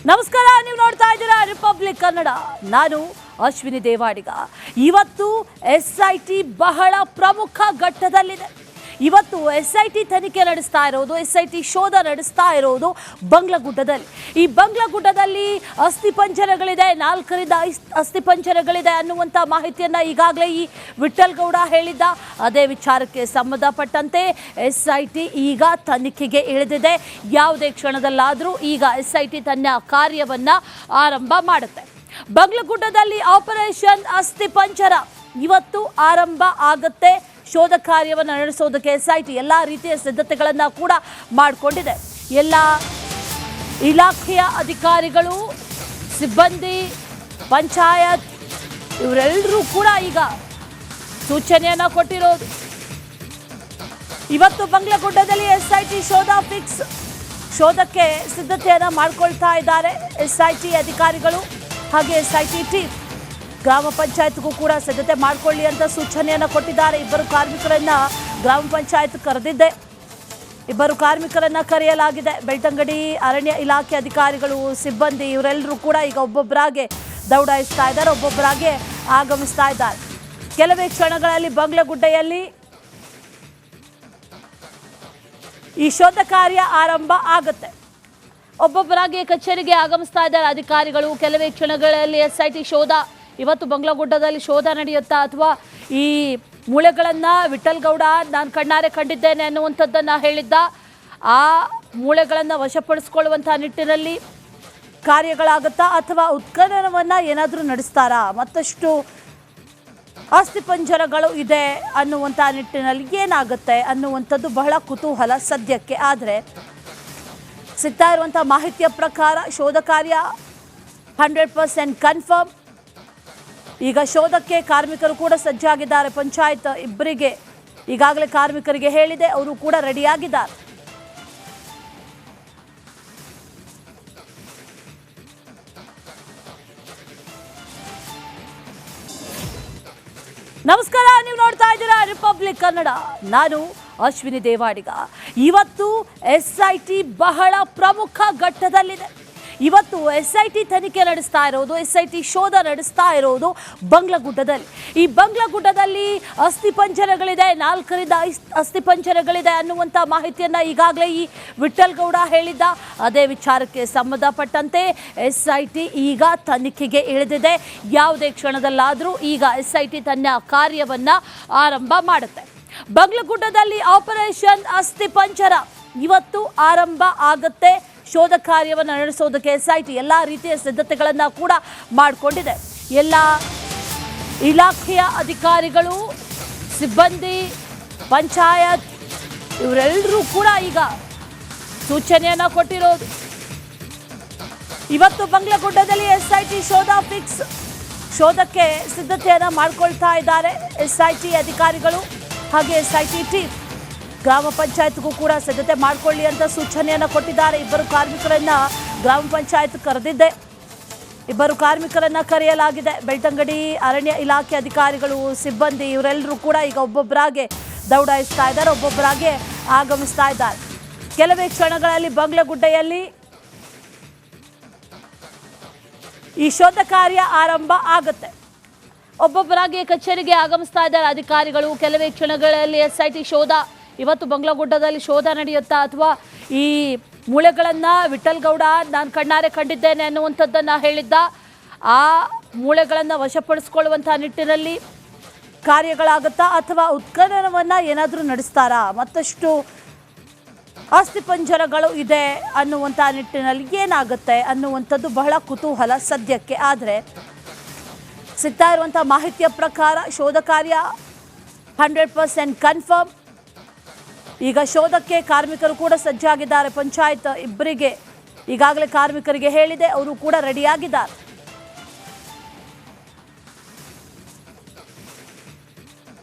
ನಮಸ್ಕಾರ, ನೀವು ನೋಡ್ತಾ ಇದ್ದೀರಾ ರಿಪಬ್ಲಿಕ್ ಕನ್ನಡ. ನಾನು ಅಶ್ವಿನಿ ದೇವಾಡಿಗ. ಇವತ್ತು SIT ಬಹಳ ಪ್ರಮುಖ ಘಟ್ಟದಲ್ಲಿದೆ. ಇವತ್ತು SIT ತನಿಖೆ ನಡೆಸ್ತಾ ಇರೋದು, SIT ಶೋಧ ನಡೆಸ್ತಾ ಇರೋದು ಬಂಗ್ಲಗುಡ್ಡದಲ್ಲಿ. ಈ ಬಂಗ್ಲಗುಡ್ಡದಲ್ಲಿ ಅಸ್ಥಿಪಂಜರಗಳಿದೆ, 4 ಅಸ್ಥಿಪಂಜರಗಳಿದೆ ಅನ್ನುವಂಥ ಮಾಹಿತಿಯನ್ನು ಈಗಾಗಲೇ ಈ ವಿಠಲ್ ಗೌಡ ಹೇಳಿದ್ದ. ಅದೇ ವಿಚಾರಕ್ಕೆ ಸಂಬಂಧಪಟ್ಟಂತೆ SIT ಈಗ ತನಿಖೆಗೆ ಇಳಿದಿದೆ. ಯಾವುದೇ ಕ್ಷಣದಲ್ಲಾದರೂ ಈಗ SIT ತನ್ನ ಕಾರ್ಯವನ್ನು ಆರಂಭ ಮಾಡುತ್ತೆ. ಬಂಗ್ಲಗುಡ್ಡದಲ್ಲಿ ಆಪರೇಷನ್ ಅಸ್ಥಿಪಂಜರ ಇವತ್ತು ಆರಂಭ ಆಗುತ್ತೆ. ಶೋಧ ಕಾರ್ಯವನ್ನು ನಡೆಸೋದಕ್ಕೆ SIT ಎಲ್ಲ ರೀತಿಯ ಸಿದ್ಧತೆಗಳನ್ನು ಕೂಡ ಮಾಡಿಕೊಂಡಿದೆ. ಎಲ್ಲ ಇಲಾಖೆಯ ಅಧಿಕಾರಿಗಳು, ಸಿಬ್ಬಂದಿ, ಪಂಚಾಯತ್ ಇವರೆಲ್ಲರೂ ಕೂಡ ಈಗ ಸೂಚನೆಯನ್ನು ಕೊಟ್ಟಿರೋದು. ಇವತ್ತು ಬಂಗ್ಲಗುಡ್ಡದಲ್ಲಿ SIT ಶೋಧ ಫಿಕ್ಸ್. ಶೋಧಕ್ಕೆ ಸಿದ್ಧತೆಯನ್ನು ಮಾಡಿಕೊಳ್ತಾ ಇದ್ದಾರೆ SIT ಅಧಿಕಾರಿಗಳು ಹಾಗೆ SIT ಟೀಮ್. ಗ್ರಾಮ ಪಂಚಾಯತ್ಗೂ ಕೂಡ ಸಿದ್ಧತೆ ಮಾಡಿಕೊಳ್ಳಿ ಅಂತ ಸೂಚನೆಯನ್ನು ಕೊಟ್ಟಿದ್ದಾರೆ. 2 ಕಾರ್ಮಿಕರನ್ನು ಗ್ರಾಮ ಪಂಚಾಯತ್ ಕರೆದಿದ್ದೆ. 2 ಕಾರ್ಮಿಕರನ್ನು ಕರೆಯಲಾಗಿದೆ. ಬೆಳ್ತಂಗಡಿ ಅರಣ್ಯ ಇಲಾಖೆ ಅಧಿಕಾರಿಗಳು, ಸಿಬ್ಬಂದಿ ಇವರೆಲ್ಲರೂ ಕೂಡ ಈಗ ಒಬ್ಬೊಬ್ಬರಾಗೆ ದೌಡಾಯಿಸ್ತಾ ಇದ್ದಾರೆ, ಒಬ್ಬೊಬ್ಬರಾಗೆ ಆಗಮಿಸ್ತಾ ಇದ್ದಾರೆ. ಕೆಲವೇ ಕ್ಷಣಗಳಲ್ಲಿ ಬಂಗ್ಲಗುಡ್ಡೆಯಲ್ಲಿ ಈ ಶೋಧ ಕಾರ್ಯ ಆರಂಭ ಆಗುತ್ತೆ. ಒಬ್ಬೊಬ್ಬರಾಗಿ ಕಚೇರಿಗೆ ಆಗಮಿಸ್ತಾ ಇದ್ದಾರೆ ಅಧಿಕಾರಿಗಳು. ಕೆಲವೇ ಕ್ಷಣಗಳಲ್ಲಿ SIT ಶೋಧ. ಇವತ್ತು ಬಂಗ್ಲಗುಡ್ಡದಲ್ಲಿ ಶೋಧ ನಡೆಯುತ್ತಾ ಅಥವಾ ಈ ಮೂಳೆಗಳನ್ನು ವಿಠಲ್ ಗೌಡ ನಾನು ಕಣ್ಣಾರೆ ಕಂಡಿದ್ದೇನೆ ಅನ್ನುವಂಥದ್ದನ್ನು ಹೇಳಿದ್ದ. ಆ ಮೂಳೆಗಳನ್ನು ವಶಪಡಿಸ್ಕೊಳ್ಳುವಂಥ ನಿಟ್ಟಿನಲ್ಲಿ ಕಾರ್ಯಗಳಾಗುತ್ತಾ ಅಥವಾ ಉತ್ಖನನವನ್ನು ಏನಾದರೂ ನಡೆಸ್ತಾರಾ, ಮತ್ತಷ್ಟು ಅಸ್ಥಿಪಂಜರಗಳು ಇದೆ ಅನ್ನುವಂಥ ನಿಟ್ಟಿನಲ್ಲಿ ಏನಾಗುತ್ತೆ ಅನ್ನುವಂಥದ್ದು ಬಹಳ ಕುತೂಹಲ ಸದ್ಯಕ್ಕೆ. ಆದರೆ ಸಿಗ್ತಾ ಇರುವಂಥ ಮಾಹಿತಿಯ ಪ್ರಕಾರ ಶೋಧ ಕಾರ್ಯ 100% ಕನ್ಫರ್ಮ್. ಈಗ ಶೋಧಕ್ಕೆ ಕಾರ್ಮಿಕರು ಕೂಡ ಸಜ್ಜಾಗಿದ್ದಾರೆ. ಪಂಚಾಯತ್ 2 ಈಗಾಗಲೇ ಕಾರ್ಮಿಕರಿಗೆ ಹೇಳಿದೆ, ಅವರು ಕೂಡ ರೆಡಿಯಾಗಿದ್ದಾರೆ. ನಮಸ್ಕಾರ, ನೀವು ನೋಡ್ತಾ ಇದ್ದೀರಾ ರಿಪಬ್ಲಿಕ್ ಕನ್ನಡ. ನಾನು ಅಶ್ವಿನಿ ದೇವಾಡಿಗ. ಇವತ್ತು SIT ಬಹಳ ಪ್ರಮುಖ ಘಟ್ಟದಲ್ಲಿದೆ. ಇವತ್ತು SIT ತನಿಖೆ ನಡೆಸ್ತಾ ಇರೋದು, SIT ಶೋಧ ನಡೆಸ್ತಾ ಇರೋದು ಬಂಗ್ಲಗುಡ್ಡದಲ್ಲಿ. ಈ ಬಂಗ್ಲಗುಡ್ಡದಲ್ಲಿ ಅಸ್ಥಿಪಂಜರಗಳಿದೆ, 4 ಅಸ್ಥಿಪಂಜರಗಳಿದೆ ಅನ್ನುವಂಥ ಮಾಹಿತಿಯನ್ನು ಈಗಾಗಲೇ ಈ ವಿಠಲ್ ಗೌಡ ಹೇಳಿದ್ದ. ಅದೇ ವಿಚಾರಕ್ಕೆ ಸಂಬಂಧಪಟ್ಟಂತೆ SIT ಈಗ ತನಿಖೆಗೆ ಇಳಿದಿದೆ. ಯಾವುದೇ ಕ್ಷಣದಲ್ಲಾದರೂ ಈಗ SIT ತನ್ನ ಕಾರ್ಯವನ್ನು ಆರಂಭ ಮಾಡುತ್ತೆ. ಬಂಗ್ಲಗುಡ್ಡದಲ್ಲಿ ಆಪರೇಷನ್ ಅಸ್ಥಿಪಂಜರ ಇವತ್ತು ಆರಂಭ ಆಗುತ್ತೆ. ಶೋಧ ಕಾರ್ಯವನ್ನು ನಡೆಸೋದಕ್ಕೆ SIT ಎಲ್ಲ ರೀತಿಯ ಸಿದ್ಧತೆಗಳನ್ನು ಕೂಡ ಮಾಡಿಕೊಂಡಿದೆ. ಎಲ್ಲ ಇಲಾಖೆಯ ಅಧಿಕಾರಿಗಳು, ಸಿಬ್ಬಂದಿ, ಪಂಚಾಯತ್ ಇವರೆಲ್ಲರೂ ಕೂಡ ಈಗ ಸೂಚನೆಯನ್ನು ಕೊಟ್ಟಿರೋದು. ಇವತ್ತು ಬಂಗ್ಲಗುಡ್ಡದಲ್ಲಿ SIT ಶೋಧ ಫಿಕ್ಸ್. ಶೋಧಕ್ಕೆ ಸಿದ್ಧತೆಯನ್ನು ಮಾಡಿಕೊಳ್ತಾ ಇದ್ದಾರೆ SIT ಅಧಿಕಾರಿಗಳು ಹಾಗೆ SIT ಟೀಮ್. ಗ್ರಾಮ ಪಂಚಾಯತ್ಗೂ ಕೂಡ ಸಿದ್ಧತೆ ಮಾಡಿಕೊಳ್ಳಿ ಅಂತ ಸೂಚನೆಯನ್ನು ಕೊಟ್ಟಿದ್ದಾರೆ. 2 ಕಾರ್ಮಿಕರನ್ನು ಗ್ರಾಮ ಪಂಚಾಯತ್ ಕರೆದಿದ್ದೆ. 2 ಕಾರ್ಮಿಕರನ್ನು ಕರೆಯಲಾಗಿದೆ. ಬೆಳ್ತಂಗಡಿ ಅರಣ್ಯ ಇಲಾಖೆ ಅಧಿಕಾರಿಗಳು, ಸಿಬ್ಬಂದಿ ಇವರೆಲ್ಲರೂ ಕೂಡ ಈಗ ಒಬ್ಬೊಬ್ಬರಾಗೆ ದೌಡಾಯಿಸ್ತಾ ಇದ್ದಾರೆ, ಒಬ್ಬೊಬ್ಬರಾಗೆ ಆಗಮಿಸ್ತಾ ಇದ್ದಾರೆ. ಕೆಲವೇ ಕ್ಷಣಗಳಲ್ಲಿ ಬಂಗ್ಲಗುಡ್ಡೆಯಲ್ಲಿ ಈ ಶೋಧ ಕಾರ್ಯ ಆರಂಭ ಆಗುತ್ತೆ. ಒಬ್ಬೊಬ್ಬರಾಗಿ ಕಚೇರಿಗೆ ಆಗಮಿಸ್ತಾ ಇದ್ದಾರೆ ಅಧಿಕಾರಿಗಳು. ಕೆಲವೇ ಕ್ಷಣಗಳಲ್ಲಿ SIT ಶೋಧ. ಇವತ್ತು ಬಂಗ್ಲಗುಡ್ಡದಲ್ಲಿ ಶೋಧ ನಡೆಯುತ್ತಾ ಅಥವಾ ಈ ಮೂಳೆಗಳನ್ನು ವಿಠಲ್ ಗೌಡ ನಾನು ಕಣ್ಣಾರೆ ಕಂಡಿದ್ದೇನೆ ಅನ್ನುವಂಥದ್ದನ್ನು ಹೇಳಿದ್ದ. ಆ ಮೂಳೆಗಳನ್ನು ವಶಪಡಿಸ್ಕೊಳ್ಳುವಂಥ ನಿಟ್ಟಿನಲ್ಲಿ ಕಾರ್ಯಗಳಾಗುತ್ತಾ ಅಥವಾ ಉತ್ಖನನವನ್ನು ಏನಾದರೂ ನಡೆಸ್ತಾರಾ, ಮತ್ತಷ್ಟು ಅಸ್ಥಿಪಂಜರಗಳು ಇದೆ ಅನ್ನುವಂಥ ನಿಟ್ಟಿನಲ್ಲಿ ಏನಾಗುತ್ತೆ ಅನ್ನುವಂಥದ್ದು ಬಹಳ ಕುತೂಹಲ ಸದ್ಯಕ್ಕೆ. ಆದರೆ ಸಿಗ್ತಾ ಇರುವಂಥ ಮಾಹಿತಿಯ ಪ್ರಕಾರ ಶೋಧ ಕಾರ್ಯ 100% ಕನ್ಫರ್ಮ್. ಈಗ ಶೋಧಕ್ಕೆ ಕಾರ್ಮಿಕರು ಕೂಡ ಸಜ್ಜಾಗಿದ್ದಾರೆ. ಪಂಚಾಯತ್ 2 ಈಗಾಗಲೇ ಕಾರ್ಮಿಕರಿಗೆ ಹೇಳಿದೆ, ಅವರು ಕೂಡ ರೆಡಿಯಾಗಿದ್ದಾರೆ.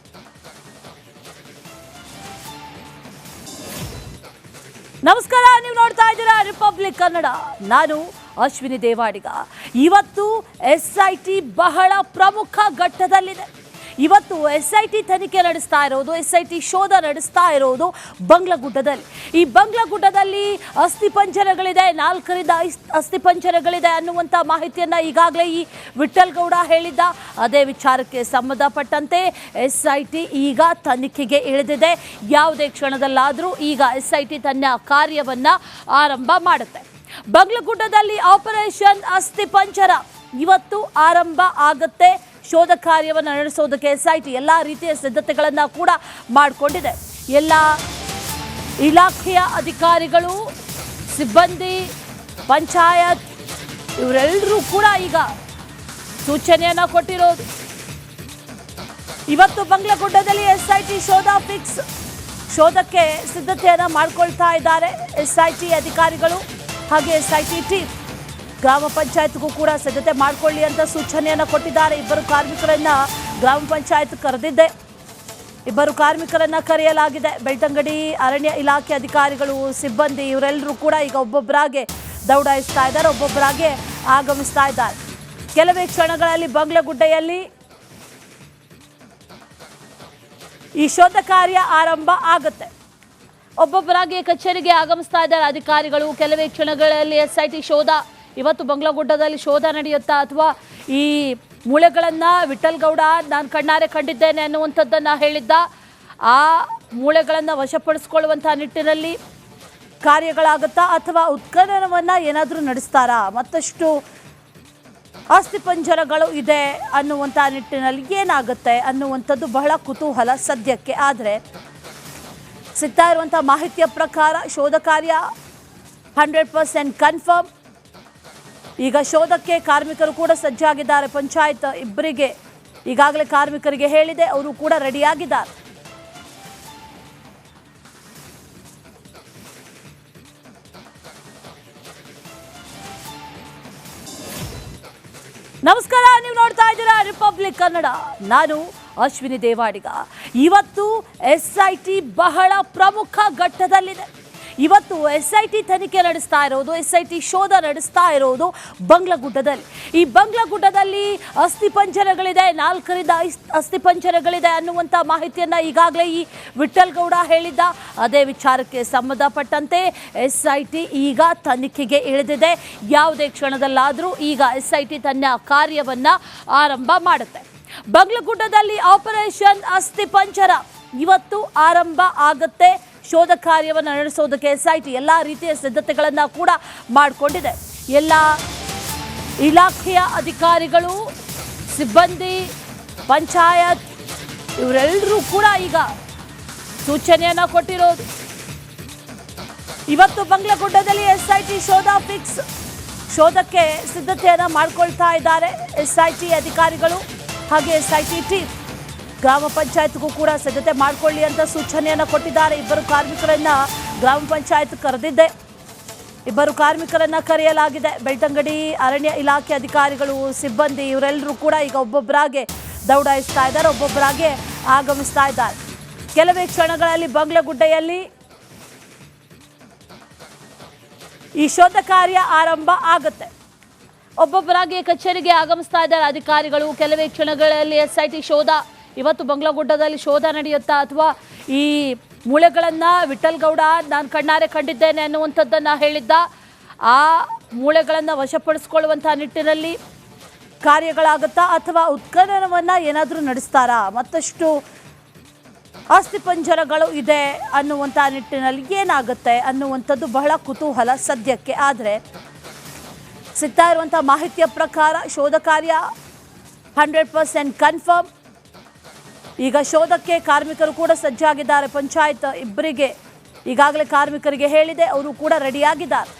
ನಮಸ್ಕಾರ, ನೀವು ನೋಡ್ತಾ ಇದ್ದೀರಾ ರಿಪಬ್ಲಿಕ್ ಕನ್ನಡ. ನಾನು ಅಶ್ವಿನಿ ದೇವಾಡಿಗ. ಇವತ್ತು SIT ಬಹಳ ಪ್ರಮುಖ ಘಟ್ಟದಲ್ಲಿದೆ. ಇವತ್ತು SIT ತನಿಖೆ ನಡೆಸ್ತಾ ಇರೋದು, SIT ಶೋಧ ನಡೆಸ್ತಾ ಇರೋದು ಬಂಗ್ಲಗುಡ್ಡದಲ್ಲಿ. ಈ ಬಂಗ್ಲಗುಡ್ಡದಲ್ಲಿ ಅಸ್ಥಿಪಂಜರಗಳಿದೆ, 4 ಅಸ್ಥಿಪಂಜರಗಳಿದೆ ಅನ್ನುವಂಥ ಮಾಹಿತಿಯನ್ನು ಈಗಾಗಲೇ ಈ ವಿಠಲ್ ಗೌಡ ಹೇಳಿದ್ದ. ಅದೇ ವಿಚಾರಕ್ಕೆ ಸಂಬಂಧಪಟ್ಟಂತೆ SIT ಈಗ ತನಿಖೆಗೆ ಇಳಿದಿದೆ. ಯಾವುದೇ ಕ್ಷಣದಲ್ಲಾದರೂ ಈಗ SIT ತನ್ನ ಕಾರ್ಯವನ್ನು ಆರಂಭ ಮಾಡುತ್ತೆ. ಬಂಗ್ಲಗುಡ್ಡದಲ್ಲಿ ಆಪರೇಷನ್ ಅಸ್ಥಿಪಂಜರ ಇವತ್ತು ಆರಂಭ ಆಗುತ್ತೆ. ಶೋಧ ಕಾರ್ಯವನ್ನು ನಡೆಸೋದಕ್ಕೆ SIT ಎಲ್ಲ ರೀತಿಯ ಸಿದ್ಧತೆಗಳನ್ನು ಕೂಡ ಮಾಡಿಕೊಂಡಿದೆ. ಎಲ್ಲ ಇಲಾಖೆಯ ಅಧಿಕಾರಿಗಳು, ಸಿಬ್ಬಂದಿ, ಪಂಚಾಯತ್ ಇವರೆಲ್ಲರೂ ಕೂಡ ಈಗ ಸೂಚನೆಯನ್ನು ಕೊಟ್ಟಿರೋದು. ಇವತ್ತು ಬಂಗ್ಲಗುಡ್ಡದಲ್ಲಿ SIT ಶೋಧ ಫಿಕ್ಸ್, ಶೋಧಕ್ಕೆ ಸಿದ್ಧತೆಯನ್ನು ಮಾಡಿಕೊಳ್ತಾ ಇದ್ದಾರೆ SIT ಅಧಿಕಾರಿಗಳು ಹಾಗೆ SIT ಟೀಮ್. ಗ್ರಾಮ ಪಂಚಾಯತ್ಗೂ ಕೂಡ ಸಿದ್ಧತೆ ಮಾಡಿಕೊಳ್ಳಿ ಅಂತ ಸೂಚನೆಯನ್ನು ಕೊಟ್ಟಿದ್ದಾರೆ. 2 ಕಾರ್ಮಿಕರನ್ನ ಗ್ರಾಮ ಪಂಚಾಯತ್ ಕರೆದಿದ್ದೆ, 2 ಕಾರ್ಮಿಕರನ್ನ ಕರೆಯಲಾಗಿದೆ. ಬೆಳ್ತಂಗಡಿ ಅರಣ್ಯ ಇಲಾಖೆ ಅಧಿಕಾರಿಗಳು, ಸಿಬ್ಬಂದಿ ಇವರೆಲ್ಲರೂ ಕೂಡ ಈಗ ಒಬ್ಬೊಬ್ಬರಾಗೆ ದೌಡಾಯಿಸ್ತಾ ಇದ್ದಾರೆ, ಒಬ್ಬೊಬ್ಬರಾಗೆ ಆಗಮಿಸ್ತಾ ಇದ್ದಾರೆ. ಕೆಲವೇ ಕ್ಷಣಗಳಲ್ಲಿ ಬಂಗ್ಲಗುಡ್ಡೆಯಲ್ಲಿ ಈ ಶೋಧ ಕಾರ್ಯ ಆರಂಭ ಆಗುತ್ತೆ. ಒಬ್ಬೊಬ್ಬರಾಗಿ ಕಚೇರಿಗೆ ಆಗಮಿಸ್ತಾ ಇದ್ದಾರೆ ಅಧಿಕಾರಿಗಳು. ಕೆಲವೇ ಕ್ಷಣಗಳಲ್ಲಿ SIT ಶೋಧ, ಇವತ್ತು ಬಂಗ್ಲಗುಡ್ಡದಲ್ಲಿ ಶೋಧ ನಡೆಯುತ್ತಾ ಅಥವಾ ಈ ಮೂಳೆಗಳನ್ನು ವಿಠಲ್ ಗೌಡ ನಾನು ಕಣ್ಣಾರೆ ಕಂಡಿದ್ದೇನೆ ಅನ್ನುವಂಥದ್ದನ್ನು ಹೇಳಿದ್ದ. ಆ ಮೂಳೆಗಳನ್ನು ವಶಪಡಿಸ್ಕೊಳ್ಳುವಂಥ ನಿಟ್ಟಿನಲ್ಲಿ ಕಾರ್ಯಗಳಾಗುತ್ತಾ ಅಥವಾ ಉತ್ಖನನವನ್ನು ಏನಾದರೂ ನಡೆಸ್ತಾರಾ, ಮತ್ತಷ್ಟು ಅಸ್ಥಿಪಂಜರಗಳು ಇದೆ ಅನ್ನುವಂಥ ನಿಟ್ಟಿನಲ್ಲಿ ಏನಾಗುತ್ತೆ ಅನ್ನುವಂಥದ್ದು ಬಹಳ ಕುತೂಹಲ ಸದ್ಯಕ್ಕೆ. ಆದರೆ ಸಿಗ್ತಾ ಇರುವಂಥ ಮಾಹಿತಿಯ ಪ್ರಕಾರ ಶೋಧ ಕಾರ್ಯ 100% ಕನ್ಫರ್ಮ್. ಈಗ ಶೋಧಕ್ಕೆ ಕಾರ್ಮಿಕರು ಕೂಡ ಸಜ್ಜಾಗಿದ್ದಾರೆ. ಪಂಚಾಯತ್ 2 ಈಗಾಗಲೇ ಕಾರ್ಮಿಕರಿಗೆ ಹೇಳಿದೆ, ಅವರು ಕೂಡ ರೆಡಿಯಾಗಿದ್ದಾರೆ. ನಮಸ್ಕಾರ, ನೀವು ನೋಡ್ತಾ ಇದ್ದೀರಾ ರಿಪಬ್ಲಿಕ್ ಕನ್ನಡ. ನಾನು ಅಶ್ವಿನಿ ದೇವಾಡಿಗ. ಇವತ್ತು SIT ಬಹಳ ಪ್ರಮುಖ ಘಟ್ಟದಲ್ಲಿದೆ. ಇವತ್ತು SIT ತನಿಖೆ ನಡೆಸ್ತಾ ಇರೋದು, SIT ಶೋಧ ನಡೆಸ್ತಾ ಇರೋದು ಬಂಗ್ಲಗುಡ್ಡದಲ್ಲಿ. ಈ ಬಂಗ್ಲಗುಡ್ಡದಲ್ಲಿ ಅಸ್ಥಿಪಂಜರಗಳಿದೆ, 4 ಅಸ್ಥಿಪಂಜರಗಳಿದೆ ಅನ್ನುವಂಥ ಮಾಹಿತಿಯನ್ನು ಈಗಾಗಲೇ ಈ ವಿಠಲ್ ಗೌಡ ಹೇಳಿದ್ದ. ಅದೇ ವಿಚಾರಕ್ಕೆ ಸಂಬಂಧಪಟ್ಟಂತೆ SIT ಈಗ ತನಿಖೆಗೆ ಇಳಿದಿದೆ. ಯಾವುದೇ ಕ್ಷಣದಲ್ಲಾದರೂ ಈಗ SIT ತನ್ನ ಕಾರ್ಯವನ್ನು ಆರಂಭ ಮಾಡುತ್ತೆ. ಬಂಗ್ಲಗುಡ್ಡದಲ್ಲಿ ಆಪರೇಷನ್ ಅಸ್ಥಿಪಂಜರ ಇವತ್ತು ಆರಂಭ ಆಗುತ್ತೆ. ಶೋಧ ಕಾರ್ಯವನ್ನು ನಡೆಸೋದಕ್ಕೆ SIT ಎಲ್ಲ ರೀತಿಯ ಸಿದ್ಧತೆಗಳನ್ನು ಕೂಡ ಮಾಡಿಕೊಂಡಿದೆ. ಎಲ್ಲ ಇಲಾಖೆಯ ಅಧಿಕಾರಿಗಳು, ಸಿಬ್ಬಂದಿ, ಪಂಚಾಯತ್ ಇವರೆಲ್ಲರೂ ಕೂಡ ಈಗ ಸೂಚನೆಯನ್ನು ಕೊಟ್ಟಿರೋದು. ಇವತ್ತು ಬಂಗ್ಲಗುಡ್ಡದಲ್ಲಿ SIT ಶೋಧ ಫಿಕ್ಸ್, ಶೋಧಕ್ಕೆ ಸಿದ್ಧತೆಯನ್ನು ಮಾಡಿಕೊಳ್ತಾ ಇದ್ದಾರೆ SIT ಅಧಿಕಾರಿಗಳು ಹಾಗೆ SIT ಟೀಮ್. ಗ್ರಾಮ ಪಂಚಾಯತ್ಗೂ ಕೂಡ ಸಿದ್ಧತೆ ಮಾಡಿಕೊಳ್ಳಿ ಅಂತ ಸೂಚನೆಯನ್ನು ಕೊಟ್ಟಿದ್ದಾರೆ. 2 ಕಾರ್ಮಿಕರನ್ನ ಗ್ರಾಮ ಪಂಚಾಯತ್ ಕರೆದಿದ್ದೆ, 2 ಕಾರ್ಮಿಕರನ್ನ ಕರೆಯಲಾಗಿದೆ. ಬೆಳ್ತಂಗಡಿ ಅರಣ್ಯ ಇಲಾಖೆ ಅಧಿಕಾರಿಗಳು, ಸಿಬ್ಬಂದಿ ಇವರೆಲ್ಲರೂ ಕೂಡ ಈಗ ಒಬ್ಬೊಬ್ಬರಾಗೆ ದೌಡಾಯಿಸ್ತಾ ಇದ್ದಾರೆ, ಒಬ್ಬೊಬ್ಬರಾಗೆ ಆಗಮಿಸ್ತಾ ಇದ್ದಾರೆ. ಕೆಲವೇ ಕ್ಷಣಗಳಲ್ಲಿ ಬಂಗ್ಲಗುಡ್ಡೆಯಲ್ಲಿ ಈ ಶೋಧ ಕಾರ್ಯ ಆರಂಭ ಆಗುತ್ತೆ. ಒಬ್ಬೊಬ್ಬರಾಗಿ ಕಚೇರಿಗೆ ಆಗಮಿಸ್ತಾ ಇದ್ದಾರೆ ಅಧಿಕಾರಿಗಳು. ಕೆಲವೇ ಕ್ಷಣಗಳಲ್ಲಿ SIT ಶೋಧ, ಇವತ್ತು ಬಂಗ್ಲಗುಡ್ಡದಲ್ಲಿ ಶೋಧ ನಡೆಯುತ್ತಾ ಅಥವಾ ಈ ಮೂಳೆಗಳನ್ನು ವಿಠಲ್ ಗೌಡ ನಾನು ಕಣ್ಣಾರೆ ಕಂಡಿದ್ದೇನೆ ಅನ್ನುವಂಥದ್ದನ್ನು ಹೇಳಿದ್ದ. ಆ ಮೂಳೆಗಳನ್ನು ವಶಪಡಿಸ್ಕೊಳ್ಳುವಂಥ ನಿಟ್ಟಿನಲ್ಲಿ ಕಾರ್ಯಗಳಾಗುತ್ತಾ ಅಥವಾ ಉತ್ಖನನವನ್ನು ಏನಾದರೂ ನಡೆಸ್ತಾರಾ, ಮತ್ತಷ್ಟು ಅಸ್ಥಿಪಂಜರಗಳು ಇದೆ ಅನ್ನುವಂಥ ನಿಟ್ಟಿನಲ್ಲಿ ಏನಾಗುತ್ತೆ ಅನ್ನುವಂಥದ್ದು ಬಹಳ ಕುತೂಹಲ ಸದ್ಯಕ್ಕೆ. ಆದರೆ ಸಿಗ್ತಾ ಇರುವಂಥ ಮಾಹಿತಿಯ ಪ್ರಕಾರ ಶೋಧ ಕಾರ್ಯ 100% ಕನ್ಫರ್ಮ್. ಈಗ ಶೋಧಕ್ಕೆ ಕಾರ್ಮಿಕರು ಕೂಡ ಸಜ್ಜಾಗಿದ್ದಾರೆ. ಪಂಚಾಯತ್ 2 ಈಗಾಗಲೇ ಕಾರ್ಮಿಕರಿಗೆ ಹೇಳಿದೆ, ಅವರು ಕೂಡ ರೆಡಿಯಾಗಿದ್ದಾರೆ.